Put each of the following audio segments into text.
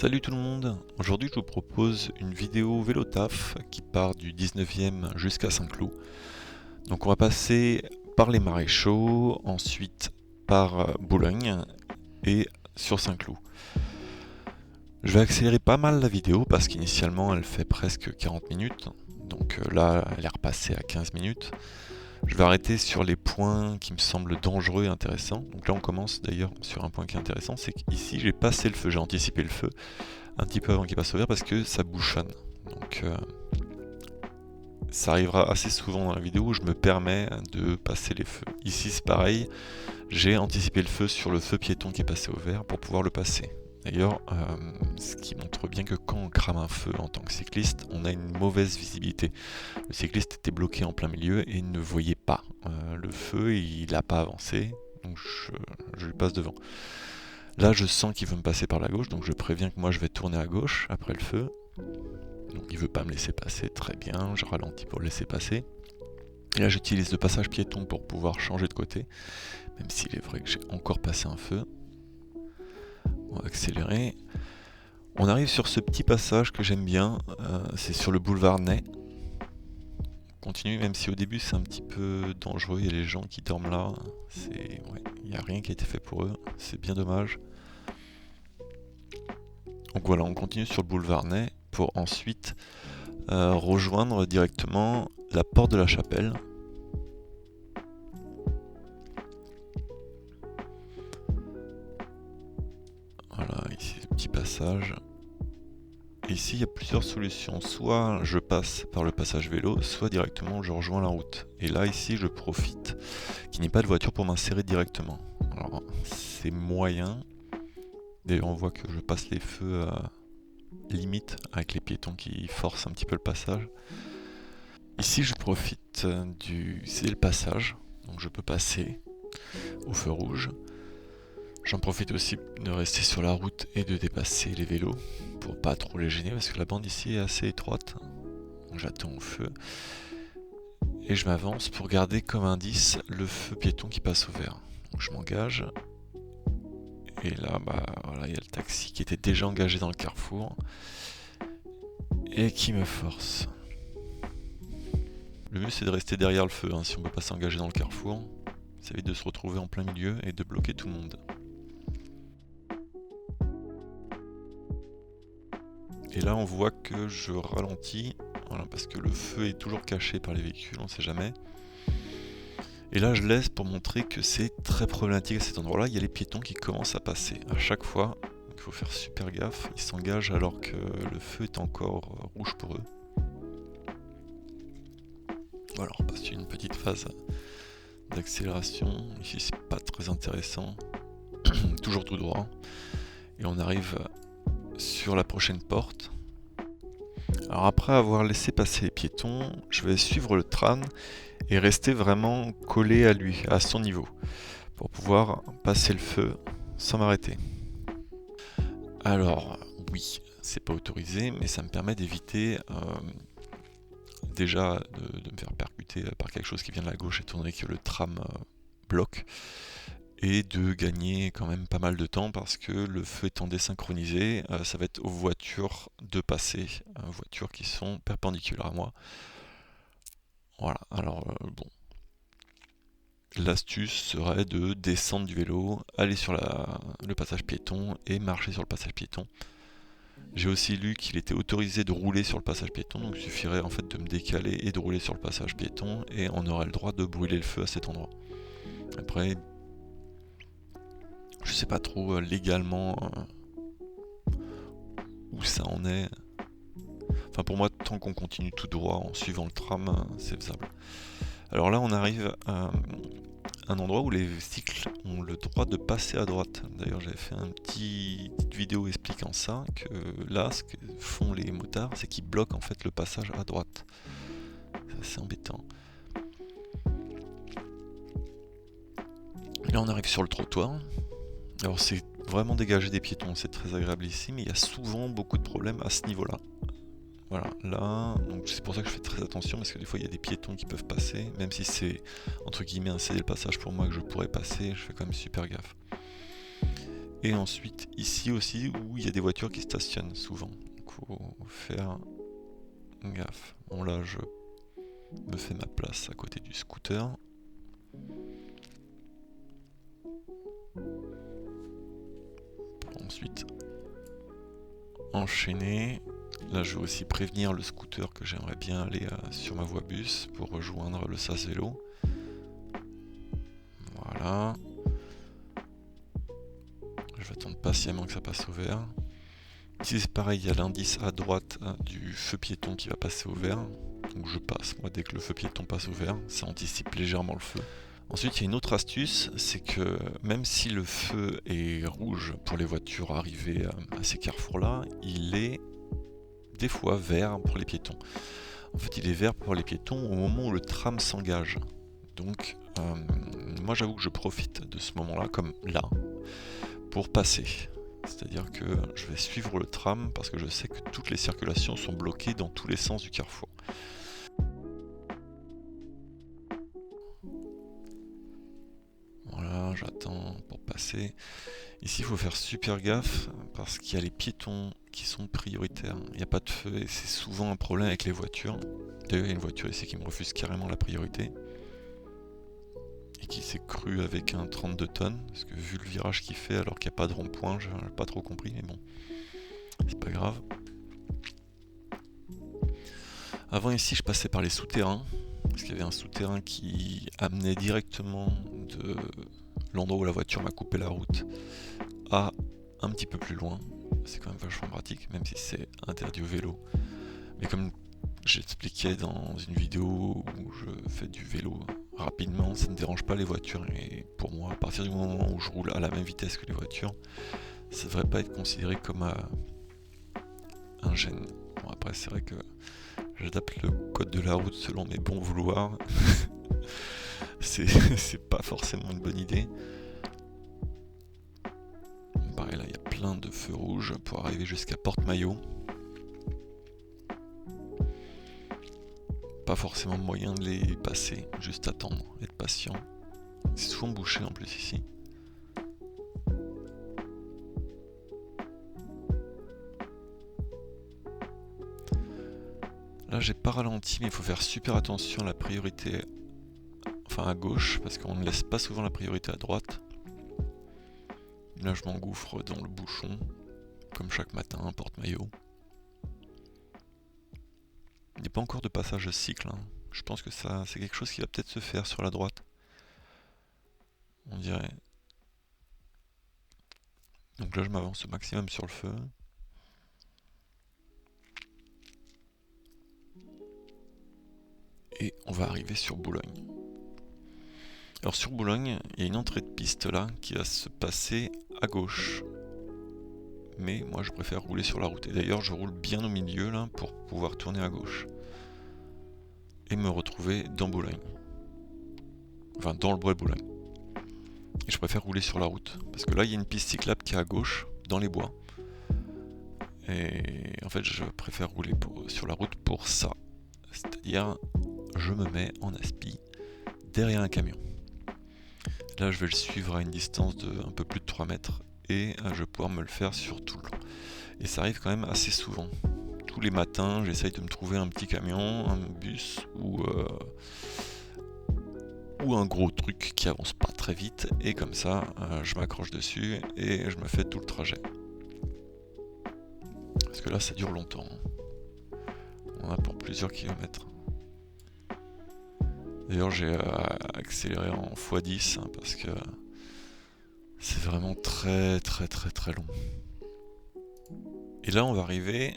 Salut tout le monde, aujourd'hui je vous propose une vidéo vélo taf qui part du 19e jusqu'à Saint-Cloud. Donc on va passer par les Maréchaux, ensuite par Boulogne et sur Saint-Cloud. Je vais accélérer pas mal la vidéo parce qu'initialement elle fait presque 40 minutes, donc là elle est repassée à 15 minutes. Je vais arrêter sur les points qui me semblent dangereux et intéressants. Donc là on commence d'ailleurs sur un point qui est intéressant, c'est qu'ici j'ai passé le feu, j'ai anticipé le feu un petit peu avant qu'il passe au vert parce que ça bouchonne. Donc ça arrivera assez souvent dans la vidéo où je me permets de passer les feux. Ici c'est pareil, j'ai anticipé le feu sur le feu piéton qui est passé au vert pour pouvoir le passer. D'ailleurs, ce qui montre bien que quand on crame un feu en tant que cycliste, on a une mauvaise visibilité. Le cycliste était bloqué en plein milieu et ne voyait pas le feu, il n'a pas avancé, donc je lui passe devant. Là, je sens qu'il veut me passer par la gauche, donc je préviens que moi je vais tourner à gauche après le feu. Donc il veut pas me laisser passer, très bien, je ralentis pour le laisser passer. Et là, j'utilise le passage piéton pour pouvoir changer de côté, même s'il est vrai que j'ai encore passé un feu. On va accélérer. On arrive sur ce petit passage que j'aime bien, c'est sur le boulevard Ney. On continue, même si au début c'est un petit peu dangereux, il y a les gens qui dorment là, il n'y a rien qui a été fait pour eux, c'est bien dommage. Donc voilà, on continue sur le boulevard Ney pour ensuite rejoindre directement la porte de la Chapelle. Voilà, ici le petit passage. Et ici il y a plusieurs solutions, soit je passe par le passage vélo, soit directement je rejoins la route. Et là ici je profite qu'il n'y ait pas de voiture pour m'insérer directement. Alors c'est moyen. D'ailleurs on voit que je passe les feux limite avec les piétons qui forcent un petit peu le passage. Ici je profite c'est le passage, donc je peux passer au feu rouge. J'en profite aussi de rester sur la route et de dépasser les vélos pour pas trop les gêner parce que la bande ici est assez étroite. J'attends au feu et je m'avance pour garder comme indice le feu piéton qui passe au vert. Donc je m'engage et là voilà, il y a le taxi qui était déjà engagé dans le carrefour et qui me force. Le mieux c'est de rester derrière le feu si on ne peut pas s'engager dans le carrefour. Ça évite de se retrouver en plein milieu et de bloquer tout le monde. Et là on voit que je ralentis, voilà, parce que le feu est toujours caché par les véhicules, on ne sait jamais. Et là je laisse pour montrer que c'est très problématique à cet endroit-là, il y a les piétons qui commencent à passer. À chaque fois, il faut faire super gaffe, ils s'engagent alors que le feu est encore rouge pour eux. Voilà, on passe une petite phase d'accélération, ici c'est pas très intéressant, toujours tout droit. Et on arrive sur la prochaine porte. Alors après avoir laissé passer les piétons, je vais suivre le tram et rester vraiment collé à lui, à son niveau, pour pouvoir passer le feu sans m'arrêter. Alors oui, c'est pas autorisé, mais ça me permet d'éviter déjà de me faire percuter par quelque chose qui vient de la gauche étant donné que le tram bloque, et de gagner quand même pas mal de temps parce que le feu étant désynchronisé, ça va être aux voitures de passer, voitures qui sont perpendiculaires à moi. Voilà, alors bon. L'astuce serait de descendre du vélo, aller sur le passage piéton et marcher sur le passage piéton. J'ai aussi lu qu'il était autorisé de rouler sur le passage piéton, donc il suffirait en fait de me décaler et de rouler sur le passage piéton et on aurait le droit de brûler le feu à cet endroit. Après, je sais pas trop légalement où ça en est. Enfin pour moi, tant qu'on continue tout droit en suivant le tram, c'est faisable. Alors là on arrive à un endroit où les cycles ont le droit de passer à droite. D'ailleurs j'avais fait une petite vidéo expliquant ça, que là ce que font les motards c'est qu'ils bloquent en fait le passage à droite. C'est assez embêtant. Et là on arrive sur le trottoir. Alors c'est vraiment dégagé des piétons, c'est très agréable ici, mais il y a souvent beaucoup de problèmes à ce niveau-là. Voilà, là, donc c'est pour ça que je fais très attention, parce que des fois il y a des piétons qui peuvent passer, même si c'est entre guillemets un céder le passage pour moi que je pourrais passer, je fais quand même super gaffe. Et ensuite ici aussi où il y a des voitures qui stationnent souvent. Donc faut faire gaffe. Bon là je me fais ma place à côté du scooter. Pour ensuite enchaîner. Là je vais aussi prévenir le scooter que j'aimerais bien aller sur ma voie bus pour rejoindre le sas vélo. Voilà. Je vais attendre patiemment que ça passe au vert. Ici c'est pareil, il y a l'indice à droite du feu piéton qui va passer au vert. Donc je passe, moi dès que le feu piéton passe au vert, ça anticipe légèrement le feu. Ensuite il y a une autre astuce, c'est que même si le feu est rouge pour les voitures arrivées à ces carrefours-là, il est des fois vert pour les piétons. En fait il est vert pour les piétons au moment où le tram s'engage. Donc moi j'avoue que je profite de ce moment-là, comme là, pour passer. C'est-à-dire que je vais suivre le tram parce que je sais que toutes les circulations sont bloquées dans tous les sens du carrefour. Voilà, j'attends pour passer. Ici, il faut faire super gaffe parce qu'il y a les piétons qui sont prioritaires. Il n'y a pas de feu et c'est souvent un problème avec les voitures. D'ailleurs, il y a une voiture ici qui me refuse carrément la priorité. Et qui s'est cru avec un 32 tonnes, parce que vu le virage qu'il fait alors qu'il n'y a pas de rond-point, je n'ai pas trop compris, mais bon, c'est pas grave. Avant ici je passais par les souterrains, parce qu'il y avait un souterrain qui amenait directement de l'endroit où la voiture m'a coupé la route à un petit peu plus loin. C'est quand même vachement pratique, même si c'est interdit au vélo. Mais comme j'expliquais dans une vidéo où je fais du vélo rapidement, ça ne dérange pas les voitures, et pour moi, à partir du moment où je roule à la même vitesse que les voitures, ça ne devrait pas être considéré comme un gêne. Bon, après c'est vrai que j'adapte le code de la route selon mes bons vouloirs. c'est pas forcément une bonne idée. Pareil, là il y a plein de feux rouges pour arriver jusqu'à Porte-Maillot. Pas forcément moyen de les passer, juste attendre, être patient. C'est souvent bouché en plus ici. Là j'ai pas ralenti, mais il faut faire super attention à la priorité, enfin à gauche, parce qu'on ne laisse pas souvent la priorité à droite. Là je m'engouffre dans le bouchon, comme chaque matin, Porte-Maillot. Il n'y a pas encore de passage cycle, hein. Je pense que ça c'est quelque chose qui va peut-être se faire sur la droite. On dirait. Donc là je m'avance au maximum sur le feu. Et on va arriver sur Boulogne. Alors sur Boulogne, il y a une entrée de piste là qui va se passer à gauche. Mais moi je préfère rouler sur la route. Et d'ailleurs je roule bien au milieu là pour pouvoir tourner à gauche. Et me retrouver dans Boulogne. Enfin dans le bois de Boulogne. Et je préfère rouler sur la route. Parce que là il y a une piste cyclable qui est à gauche, dans les bois. Et en fait je préfère rouler sur la route pour ça. C'est-à-dire je me mets en aspi derrière un camion. Là je vais le suivre à une distance de un peu plus de 3 mètres. Et je vais pouvoir me le faire sur tout le long. Et ça arrive quand même assez souvent. Tous les matins, j'essaye de me trouver un petit camion, un bus ou un gros truc qui avance pas très vite. Et comme ça, je m'accroche dessus et je me fais tout le trajet. Parce que là, ça dure longtemps. On en a pour plusieurs kilomètres. D'ailleurs, j'ai accéléré en x10 parce que c'est vraiment très long. Et là, on va arriver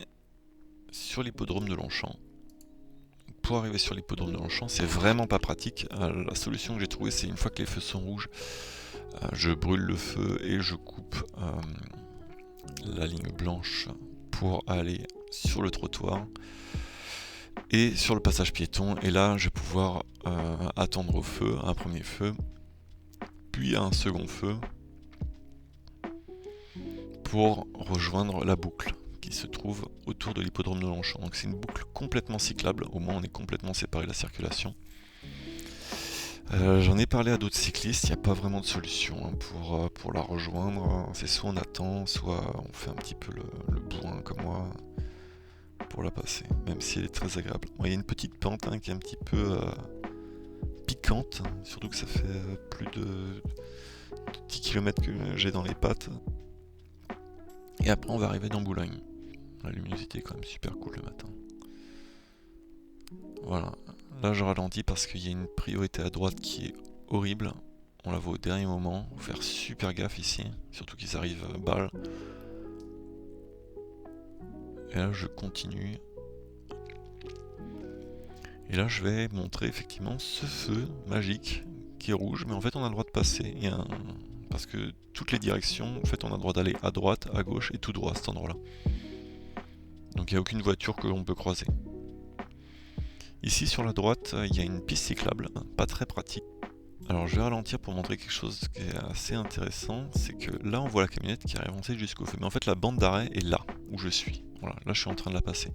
sur l'hippodrome de Longchamp. Pour arriver sur l'hippodrome de Longchamp, c'est vraiment pas pratique. La solution que j'ai trouvée, c'est une fois que les feux sont rouges, je brûle le feu et je coupe la ligne blanche pour aller sur le trottoir et sur le passage piéton. Et là, je vais pouvoir attendre au feu, un premier feu, puis un second feu pour rejoindre la boucle qui se trouve autour de l'hippodrome de Longchamp. Donc c'est une boucle complètement cyclable, au moins on est complètement séparé de la circulation. J'en ai parlé à d'autres cyclistes, il n'y a pas vraiment de solution hein, pour la rejoindre. C'est soit on attend, soit on fait un petit peu le bourrin comme moi pour la passer, même si elle est très agréable. Bon, il y a une petite pente hein, qui est un petit peu piquante, surtout que ça fait plus de 10 km que j'ai dans les pattes. Et après on va arriver dans Boulogne. La luminosité est quand même super cool le matin. Voilà, là je ralentis parce qu'il y a une priorité à droite qui est horrible. On la voit au dernier moment, faut faire super gaffe ici, surtout qu'ils arrivent balle. Et là je continue. Et là je vais montrer effectivement ce feu magique qui est rouge, mais en fait on a le droit de passer. Parce que toutes les directions, en fait on a le droit d'aller à droite, à gauche et tout droit à cet endroit-là. Donc il n'y a aucune voiture que l'on peut croiser. Ici sur la droite, il y a une piste cyclable, pas très pratique. Alors je vais ralentir pour montrer quelque chose qui est assez intéressant, c'est que là on voit la camionnette qui arrive avancée jusqu'au feu, mais en fait la bande d'arrêt est là, où je suis. Voilà, là je suis en train de la passer.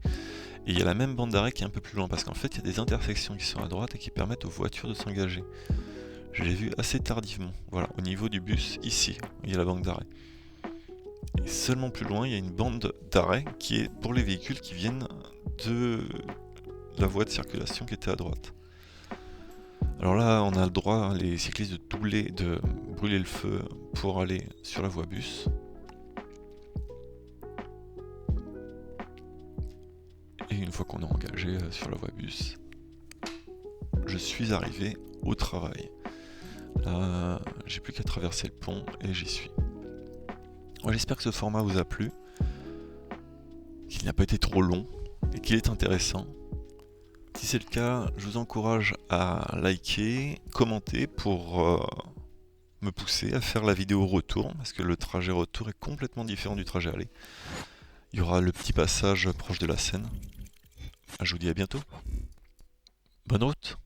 Et il y a la même bande d'arrêt qui est un peu plus loin, parce qu'en fait il y a des intersections qui sont à droite et qui permettent aux voitures de s'engager. Je l'ai vu assez tardivement, voilà, au niveau du bus, ici, il y a la bande d'arrêt. Et seulement plus loin, il y a une bande d'arrêt qui est pour les véhicules qui viennent de la voie de circulation qui était à droite. Alors là, on a le droit, les cyclistes, de brûler le feu pour aller sur la voie bus. Et une fois qu'on est engagé sur la voie bus, je suis arrivé au travail. Là, j'ai plus qu'à traverser le pont et j'y suis. Bon, j'espère que ce format vous a plu, qu'il n'a pas été trop long et qu'il est intéressant. Si c'est le cas, je vous encourage à liker, commenter pour me pousser à faire la vidéo retour, parce que le trajet retour est complètement différent du trajet aller. Il y aura le petit passage proche de la Seine. Je vous dis à bientôt. Bonne route!